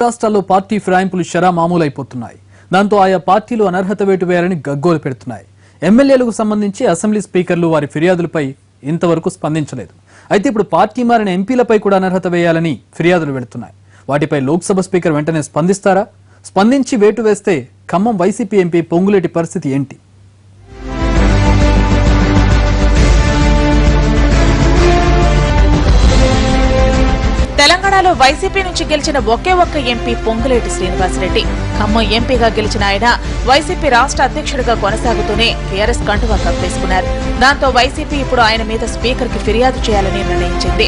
రాష్ట్రాల్లో పార్టీ ఫిరాయింపులు షరా మామూలైపోతున్నాయి. దాంతో ఆయా పార్టీలు అనర్హత వేటు వేయాలని గగ్గోలు పెడుతున్నాయి. ఎమ్మెల్యేలకు సంబంధించి అసెంబ్లీ స్పీకర్లు వారి ఫిర్యాదులపై ఇంతవరకు స్పందించలేదు. అయితే ఇప్పుడు పార్టీ మారిన ఎంపీలపై కూడా అనర్హత వేయాలని ఫిర్యాదులు వెళుతున్నాయి. వాటిపై లోక్సభ స్పీకర్ వెంటనే స్పందిస్తారా? స్పందించి వేటు వేస్తే ఖమ్మం వైసీపీ ఎంపీ పొంగులేటి పరిస్థితి ఏంటి? తెలంగాణలో వైసీపీ నుంచి గెలిచిన ఒకే ఒక్క ఎంపీ పొంగులేటి శ్రీనివాసరెడ్డి. ఖమ్మం ఎంపీగా గెలిచిన ఆయన వైసీపీ రాష్ట్ర అధ్యక్షుడిగా కొనసాగుతూనే టీఆర్ఎస్ కండువా కప్పేసుకున్నారు. దాంతో వైసీపీ ఇప్పుడు ఆయన మీద స్పీకర్ కి ఫిర్యాదు చేయాలని నిర్ణయించింది.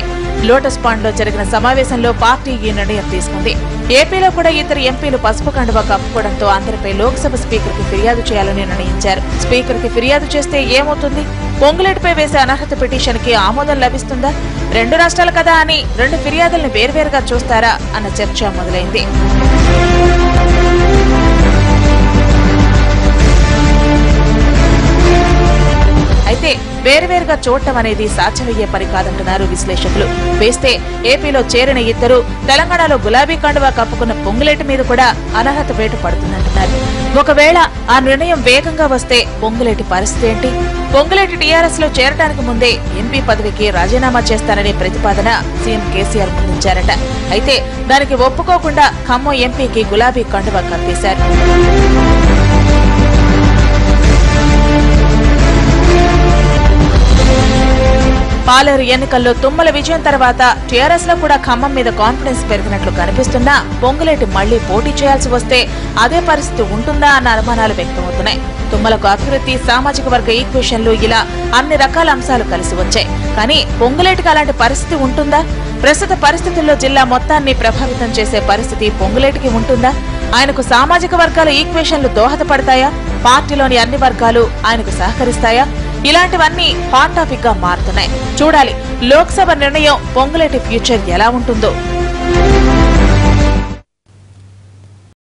లోటస్ పాండ్ లో జరిగిన సమావేశంలో పార్టీ ఈ నిర్ణయం తీసుకుంది. ఏపీలో కూడా ఇద్దరు ఎంపీలు పసుపు కండువా కప్పుకోవడంతో అందరిపై లోక్సభ స్పీకర్ కి ఫిర్యాదు చేయాలని నిర్ణయించారు. స్పీకర్ కి ఫిర్యాదు చేస్తే ఏమవుతుంది? పొంగులేటిపై వేసే అనర్హత పిటిషన్ కి ఆమోదం లభిస్తుందా? రెండు రాష్ట్రాలు కదా అని రెండు ఫిర్యాదుల్ని వేర్వేరుగా చూస్తారా అన్న చర్చ మొదలైంది. అయితే వేర్వేరుగా చూడటం అనేది సాధ్యమయ్యే పని కాదంటున్నారు విశ్లేషకులు. వేస్తే ఏపీలో చేరిన ఇద్దరు, తెలంగాణలో గులాబీ కండువా కప్పుకున్న పొంగులేటి మీద కూడా అనర్హత వేటు పడుతుందంటున్నారు. ఒకవేళ ఆ నిర్ణయం వేగంగా వస్తే పొంగులేటి పరిస్థితి ఏంటి? పొంగులేటి టీఆర్ఎస్ లో చేరడానికి ముందే ఎంపీ పదవికి రాజీనామా చేస్తారనే ప్రతిపాదన సీఎం కేసీఆర్ ముందుంచారట. అయితే దానికి ఒప్పుకోకుండా ఖమ్మం ఎంపీకి గులాబీ కండువా కప్పేశారు. పాలేరు ఎన్నికల్లో తుమ్మల విజయం తర్వాత టీఆర్ఎస్ లో కూడా ఖమ్మం మీద కాన్ఫిడెన్స్ పెరిగినట్లు కనిపిస్తున్నా పొంగులేటి మళ్లీ పోటీ చేయాల్సి వస్తే అదే పరిస్థితి ఉంటుందా అన్న అనుమానాలు వ్యక్తమవుతున్నాయి. తుమ్మలకు అభివృద్ధి, సామాజిక వర్గ ఈక్వేషన్లు ఇలా అన్ని రకాల అంశాలు కలిసి వచ్చాయి. కానీ పొంగులేటికి అలాంటి పరిస్థితి ఉంటుందా? ప్రస్తుత పరిస్థితుల్లో జిల్లా మొత్తాన్ని ప్రభావితం చేసే పరిస్థితి పొంగులేటికి ఉంటుందా? ఆయనకు సామాజిక వర్గాల ఈక్వేషన్లు దోహదపడతాయా? పార్టీలోని అన్ని వర్గాలు ఆయనకు సహకరిస్తాయా? ఇలాంటివన్నీ హాట్ టాపిక్ గా మారుతున్నాయి. చూడాలి లోక్సభ నిర్ణయం పొంగులేటి ఫ్యూచర్ ఎలా ఉంటుందో.